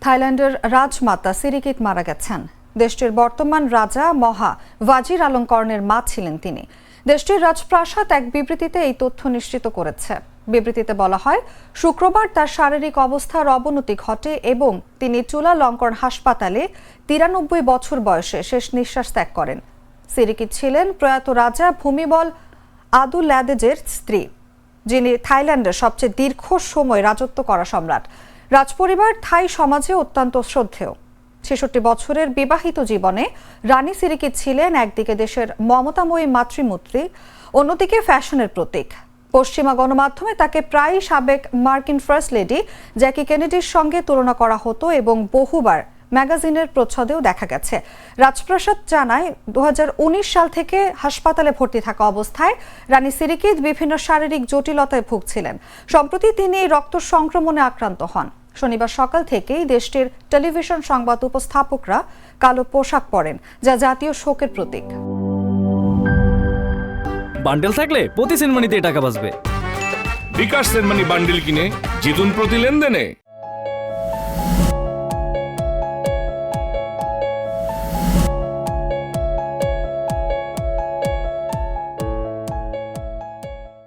থাইল্যান্ডের রাজমাতা সিরিকিত মারা গেছেন। দেশটির বর্তমান রাজা মহা ওয়াজির আলংকরণের মা ছিলেন তিনি। দেশটির রাজপ্রাসাদ এক বিবৃতিতে এই তথ্য নিশ্চিত করেছে। বিবৃতিতে বলা হয়, শুক্রবার তার শারীরিক অবস্থার অবনতি ঘটে এবং তিনি চুলালঙ্করণ হাসপাতালে 93 বছর বয়সে শেষ নিঃশ্বাস ত্যাগ করেন। সিরিকিত ছিলেন প্রয়াত রাজা ভূমিবল আদুল্যাদেজের স্ত্রী, যিনি থাইল্যান্ডের সবচেয়ে দীর্ঘ সময় রাজত্ব করা সম্রাট। রাজপরিবার থাই সমাজে অত্যন্ত শ্রদ্ধেয়। ৬৬ বছরের বিবাহিত জীবনে রানী সিরিকিত ছিলেন একদিকে দেশের মমতাময়ী মাতৃমূর্তি, অন্যদিকে ফ্যাশনের প্রতীক। পশ্চিমা গণমাধ্যমে তাকে প্রায়ই সাবেক মার্কিন ফার্স্ট লেডি জ্যাকি কেনেডির সঙ্গে তুলনা করা হতো এবং বহুবার ম্যাগাজিনের প্রচ্ছদেও দেখা গেছে। রাজপ্রাসাদ জানায়, 2019 সাল থেকে হাসপাতালে ভর্তি থাকা অবস্থায় রানী সিরিকিত বিভিন্ন শারীরিক জটিলতায় ভুগছিলেন। সম্প্রতি তিনি রক্ত সংক্রমণে আক্রান্ত হন। শনিবার সকাল থেকেই দেশটির টেলিভিশন সংবাদ উপস্থাপকরা কালো পোশাক পরেন, যা জাতীয় শোকের প্রতীক। বান্ডেল থাকলে প্রতি সেনমানিতে টাকা বাঁচবে। বিকাশ সেনমানি বান্ডেল কিনে জিতুন প্রতি লেনদেনে।